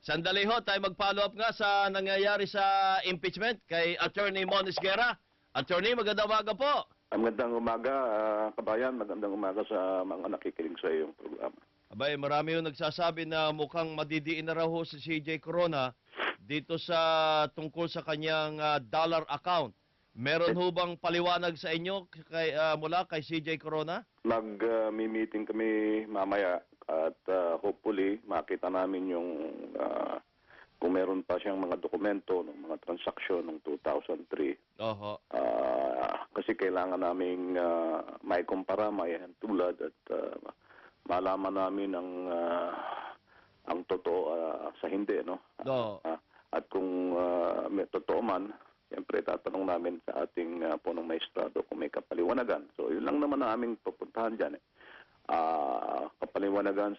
Sandali ho, tayo mag-follow up nga sa nangyayari sa impeachment kay Attorney Moniz Guerra. Attorney, magandang umaga po. Magandang umaga, kabayan. Magandang umaga sa mga nakikinig sa iyong programa. Abay, marami yung nagsasabi na mukhang madidiin na raw ho si CJ Corona dito sa tungkol sa kanyang dollar account. Meron ho bang paliwanag sa inyo mula kay CJ Corona? Mag-meeting kami mamaya at hopefully makita namin yung kung meron pa siyang mga dokumento ng mga transaksyon ng 2003. Oho. Kasi kailangan naming may kumpara, may tulad at malaman namin ang totoo sa hindi, no? No. At kung may totoo man, siyempre tatanong namin sa ating punong maestrado kung may kapaliwanagan. So yun lang naman ang aming pupuntahan dyan. Kapaliwanagan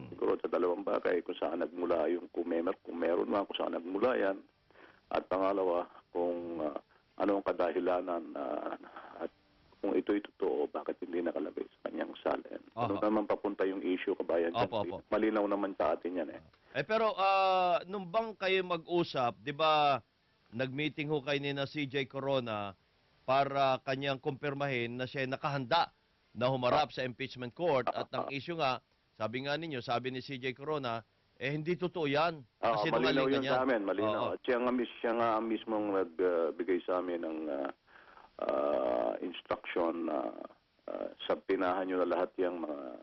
siguro sa dalawang bagay kung saan nagmula yung kung meron man, kung saan nagmula yan. At pangalawa, kung ano ang kadahilanan at kung ito'y totoo, bakit hindi nakalagay sa kanyang salin. Ano naman papunta yung issue, kabayan? Opo. Malinaw naman sa atin yan Pero nung bang kayo mag-usap, di ba nag-meeting ho kayo ni na CJ Corona para kanyang kumpirmahin na siya nakahanda na humarap sa impeachment court at ang issue nga, sabi nga ninyo, sabi ni CJ Corona, hindi totoo yan. Kasi malinaw yun sa amin, Oo. malinaw. At siya nga mismong nagbigay sa amin ng instruction na pinahan nyo na lahat yung mga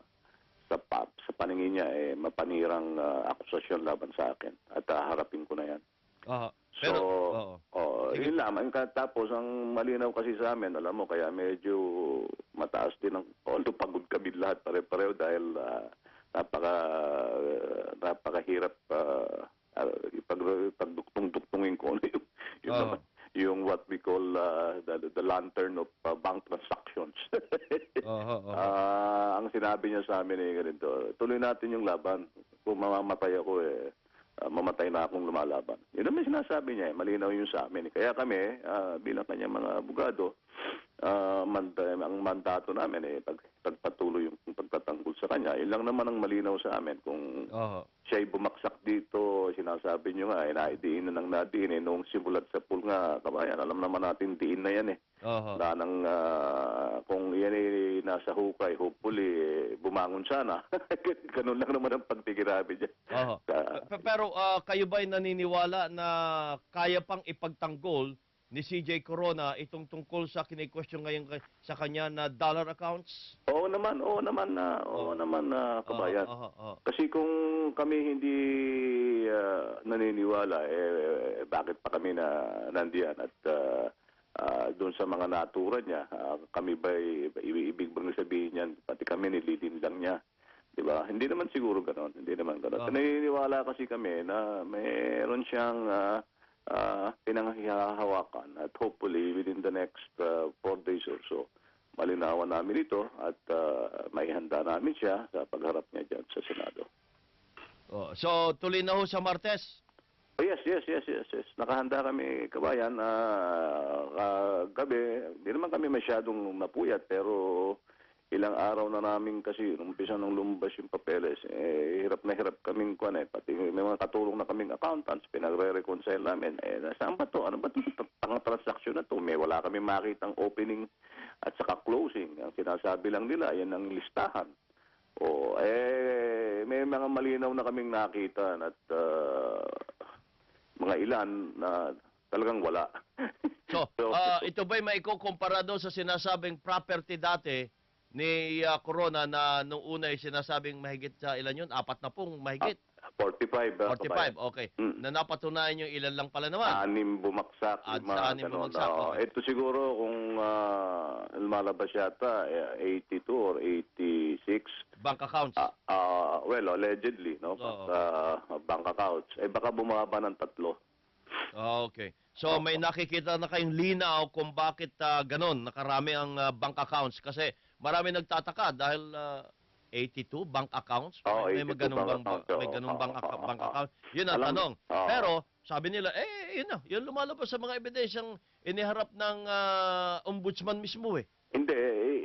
sa paningin niya mapanirang akusasyon laban sa akin at harapin ko na yan. Pero, yun lamang. Tapos, ang malinaw kasi sa amin, alam mo, kaya medyo mataas din although pagod kami lahat pare-pareho dahil napakahirap ipagduktungin ko yung what we call the lantern of bank transactions. Ang sinabi niya sa amin ganito, tuloy natin yung laban. Kung mamamatay ako mamatay na akong lumalaban. Yun naman sinasabi niya, malinaw yun sa amin. Kaya kami, bilang kanyang mga abogado, ang mandato namin pagpatuloy yung pagtatanggol sa kanya. Yun lang naman ang malinaw sa amin. Kung siya'y bumaksak dito, sinasabi niyo nga, naidiin na ng nadiin. Noong simulat sa pool nga, kabayan, alam naman natin, diin na yan kung yan nasa hukay, hopefully, bumangon sana. Ganun lang naman ang pagtigirabi dyan. Pero kayo ba'y naniniwala na kaya pang ipagtanggol ni CJ Corona itong tungkol sa kini-question ngayon sa kanya na dollar accounts? Oo naman kabayan. Kasi kung kami hindi naniniwala, bakit pa kami nandiyan at doon sa mga natura niya, kami ba ibig bang sabihin niyan, pati kami nililinlang niya. Diba? Hindi naman siguro gano'n. Naniniwala kasi kami na mayroon siyang pinanghahawakan at hopefully within the next 4 days or so, malinawan namin ito at maihanda namin siya sa pagharap niya dyan sa Senado. So, tuloy na ho sa Martes? Yes. Nakahanda kami, kabayan. Gabi, hindi naman kami masyadong mapuyat, pero ilang araw na namin kasi umpisa nung lumabas yung papeles, hirap na hirap kaming pati may mga katulong na kaming accountants, pinagre-reconcile namin, saan ba to? Ano ba ito? Transaction na to? Wala kami makitang opening at saka closing. Ang sinasabi lang nila, yan ang listahan. May mga malinaw na kaming nakita at mga ilan na talagang wala. So, ito ba'y maikukumpara doon sa sinasabing property dati ni Corona na nung una ay sinasabing mahigit sa ilan yun? 40 mahigit? 45. 45, okay. Na napatunayan yung ilan lang pala naman? 6 bumaksak. 6 bumagsak. Okay. Ito siguro kung lumalabas yata 82 or 86. Bank accounts? Well, allegedly, no? Bank accounts. Baka bumaba ng 3. Okay. So may nakikita na kayong linaw kung bakit ganon, nakarami ang bank accounts. Kasi marami nagtataka dahil 82 bank accounts. May ganung bank account. Yun ang tanong. Pero sabi nila, yun lumalabas sa mga ebidensyang iniharap ng ombudsman mismo Hindi,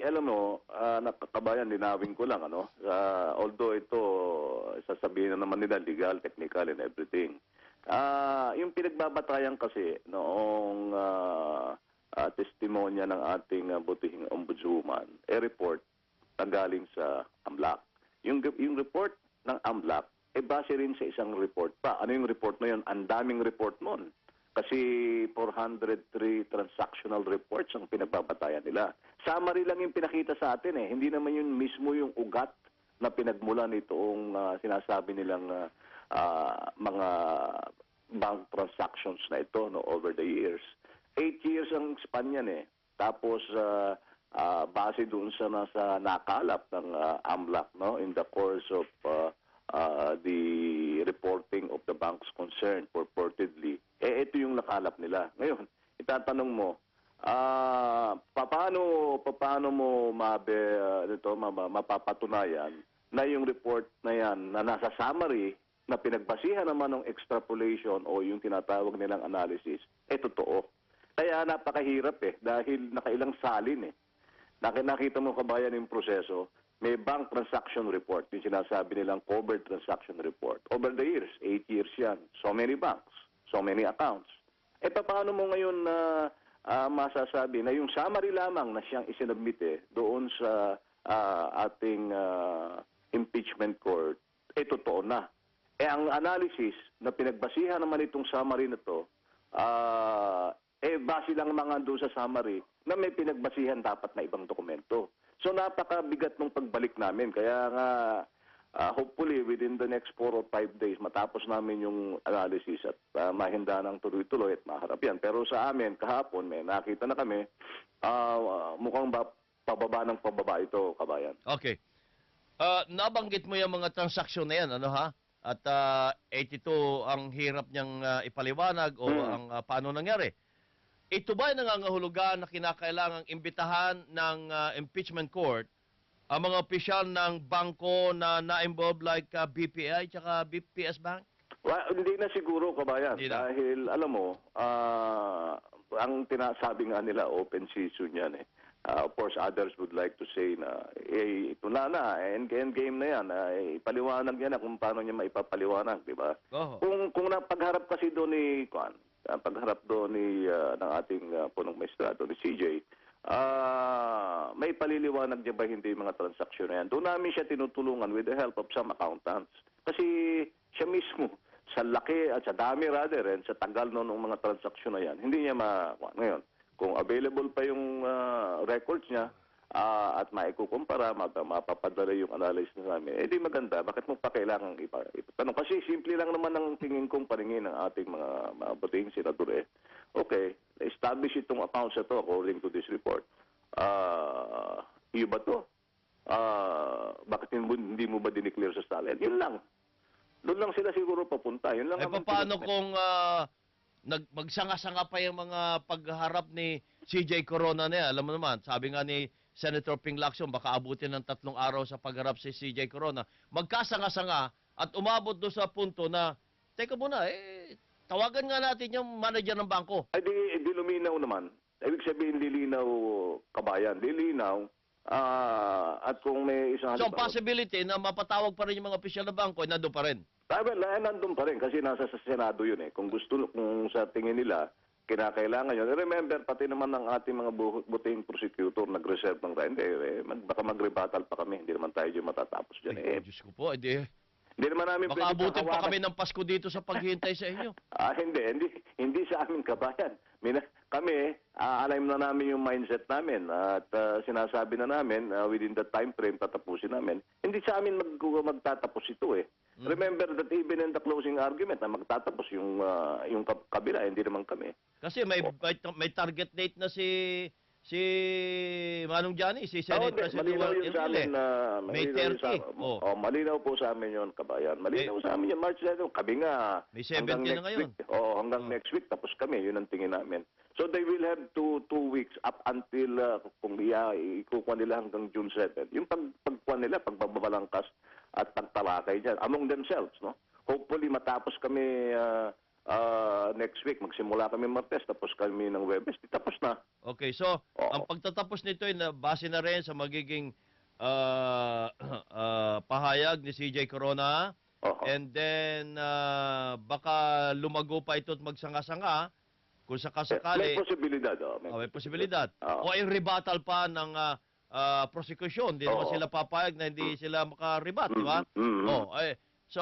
alam mo, nakakabayan, linawin ko lang, ano, although ito, sasabihin na naman nila, legal, technical, and everything. Yung pinagbabatayan kasi noong testimonya ng ating butihing ombudswoman, report na galing sa AMLAC. Yung report ng AMLAC, base rin sa isang report pa. Ano yung report na yun? Ang daming report nun. Kasi 403 transactional reports ang pinagbabatayan nila. Summary lang yung pinakita sa atin eh. Hindi naman yun mismo yung ugat na pinagmulan nitong sinasabi nilang mga bank transactions na ito no, over the years. 8 years ang span yan eh. Tapos base doon sa nasa nakalap ng AMLAC no, in the course of the reporting of the banks concerned purportedly, ito yung nakalap nila. Ngayon, itatanong mo, paano mo mapapatunayan na yung report na yan na nasa summary na pinagbasihan naman ng extrapolation o yung tinatawag nilang analysis, totoo. Kaya napakahirap dahil nakailang salin Nakita mo kabayan yung proseso, may bank transaction report, yung sinasabi nilang covered transaction report. Over the years, 8 years yan. So many banks, so many accounts. Paano mo ngayon masasabi na yung summary lamang na siyang isinabmit doon sa ating impeachment court, totoo na. Ang analysis na pinagbasihan naman itong summary na to, base lang mga doon sa summary na may pinagbasihan dapat na ibang dokumento. So napakabigat ng pagbalik namin. Kaya nga, hopefully within the next 4 or 5 days, matapos namin yung analysis at mahinda ng tuloy-tuloy at maharap yan. Pero sa amin, kahapon, may nakita na kami, mukhang pababa ng pababa ito, kabayan. Okay. Nabanggit mo yung mga transaksyon na yan, ano ha? At 82 ang hirap niyang ipaliwanag o ang paano nangyari. Ito ba ay nangangahulugan na kinakailangang imbitahan ng impeachment court ang mga opisyal ng bangko na na-involve like BPI at BPS Bank? Well, hindi na siguro, kabayan. Hindi na. Dahil, alam mo, ang tinasabi nga nila, open season yan Of course, others would like to say na, ito na, end game na yan. Ipaliwanag yan na kung paano niya maipapaliwanag, di ba? Kung napagharap kasi doon ni pagharap doon ng ating punong maestrado, ni CJ, may paliliwanag niya ba hindi yung mga transaksyon na yan? Doon namin siya tinutulungan with the help of some accountants. Kasi siya mismo, sa laki at sa dami rather, and sa tagal noon ng mga transaksyon na yan, hindi niya ngayon, kung available pa yung records niya, at maikukumpara, mapapadala yung analysis na namin, di maganda. Bakit mo pa kailangan ipatanong? Kasi simple lang naman ang tingin kong paningin ng ating mga butihing senador Okay, establish itong accounts na to according to this report. Iyo ba to? Bakit hindi mo ba dineclare sa stalin? Yun lang. Doon lang sila siguro papunta. Yun lang paano kung magsanga-sanga pa yung mga pagharap ni CJ Corona na yan? Alam mo naman, sabi nga ni Senator Ping Lacson, baka abutin ng 3 araw sa pagharap si CJ Corona. Magkasanga-sanga at umabot doon sa punto na, teka muna, tawagan nga natin yung manager ng bangko. Ay, di luminaw naman. Ibig sabihin, lilinaw, kabayan. Lilinaw. At kung may isang So, possibility na mapatawag pa rin yung mga opisyal ng bangko, nandun pa rin. Nandun pa rin kasi nasa sa Senado yun Kung sa tingin nila, kinakailangan yun. Remember, pati naman ng ating mga butihing prosecutor nag-reserve ng right. Baka mag-rebuttal pa kami. Hindi naman tayo dyan matatapos dyan. Diyos ko po, hindi naman namin baka abutin pa kami ng Pasko dito sa paghihintay sa inyo. Hindi sa amin, kabayan. Kami, alam na namin yung mindset namin at sinasabi na namin within the time frame tatapusin namin. Hindi sa amin magtatapos ito Remember that even in the closing argument na magtatapos yung kabila, hindi naman kami. Kasi may target date na si Manong Johnny, si Senate President malinaw yun sa amin na May 30. Malinaw po sa amin yun, kabayan. Malinaw sa amin yun, March 7. Kami nga, May 17 na ngayon. Hanggang next week, tapos kami, yun ang tingin namin. So they will have two weeks up until kung ikukuha nila hanggang June 7. Yung pagkuha nila, pagbabalangkas at pagtalakay dyan, among themselves, no? Hopefully matapos kami next week, magsimula kami Martes, tapos kami ng Webes, tapos na. Okay, so Oo. ang pagtatapos nito ay base na rin sa magiging pahayag ni CJ Corona. Oo. And then, baka lumago pa ito at magsanga-sanga kung May sakasakali. posibilidad. May posibilidad. Oo. O ay rebuttal pa ng prosecution. Hindi naman Oo. sila papayag na hindi sila makaribat, di ba? Mm. So,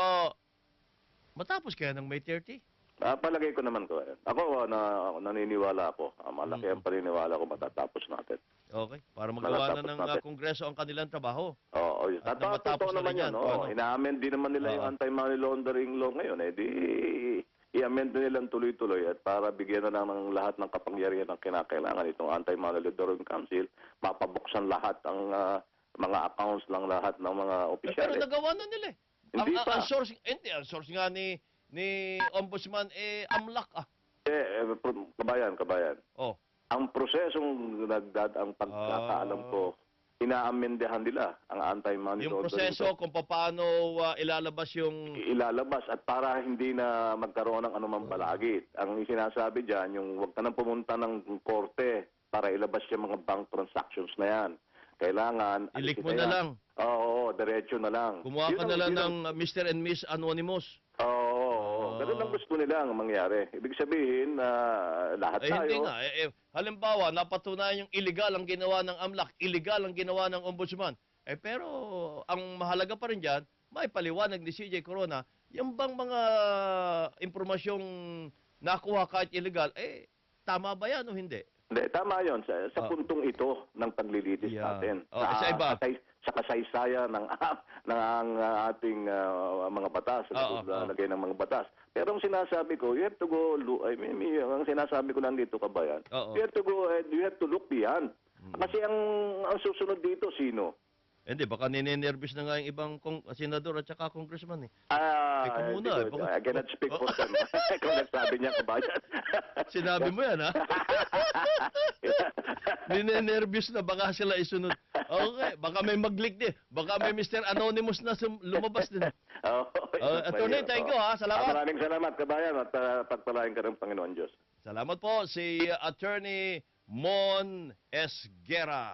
matapos kaya ng May 30? Palagay ko naman ko. Ako, naniniwala ako. Malaki ang paniniwala ko matatapos natin. Okay, para magawa na Matatapos ng natin. Kongreso ang kanilang trabaho. Oo, yun. At At nang matapos totoo na naman rin yan. yan, kung ano. Ina-amend din naman nila yung Oo. anti-money laundering law ngayon. Di i-amend na nilang tuloy-tuloy at para bigyan na lang ng lahat ng kapangyarihan ng kinakailangan itong anti-money laundering council, mapabuksan lahat ang mga accounts ng lahat ng mga Pero opisyales. nagawa na nila eh. Hindi pa. Ang source nga ni Ombudsman, amlak ah. Kabayan. Oh, Ang prosesong ang pagkakaalam ko, inaamendehan nila ang anti-money yung laundering. proseso kung paano ilalabas yung... Ilalabas at para hindi na magkaroon ng anumang balagit. Ang sinasabi dyan, yung huwag ka nang pumunta ng korte para ilabas yung mga bank transactions na yan. Kailangan... I-leak mo alisin na yan. lang. Oo, diretso na lang. Kumuha ka Yun na lang yun ng Mr. and Miss Anonymous. Oo. Ganun ang gusto nilang mangyari. Ibig sabihin na lahat Eh, tayo... hindi nga. Halimbawa, napatunayan yung illegal ang ginawa ng AMLAC, illegal ang ginawa ng Ombudsman. Pero, ang mahalaga pa rin dyan, may paliwanag ni CJ Corona, yung bang mga impormasyong nakuha kahit illegal, tama ba yan o hindi? Hindi, tama yun. Sa Oh. puntong ito ng paglilitis Yeah. natin. Sa iba. Sa kasaysayan ng ating mga batas, Oo. lagay ng mga batas. Pero ang sinasabi ko, you have to go, ang sinasabi ko lang dito, kabayan, Oo. you have to go, you have to look beyond. Kasi ang susunod dito, sino? Hindi, baka ninenervous na nga yung ibang senador at saka congressman eh. Teka muna, hindi ko- I cannot speak for them. Kung nagsabi niya, kabayan. Sinabi mo yan, ha? Ninenervous na, baka sila isunod. Okay, baka may mag-leak din. Baka may Mr. Anonymous na lumabas din. Attorney, thank you, ha? Salamat. Maraming salamat, kabayan, at pagpalain ka ng Panginoon Diyos. Salamat po si Attorney Mon Esguera.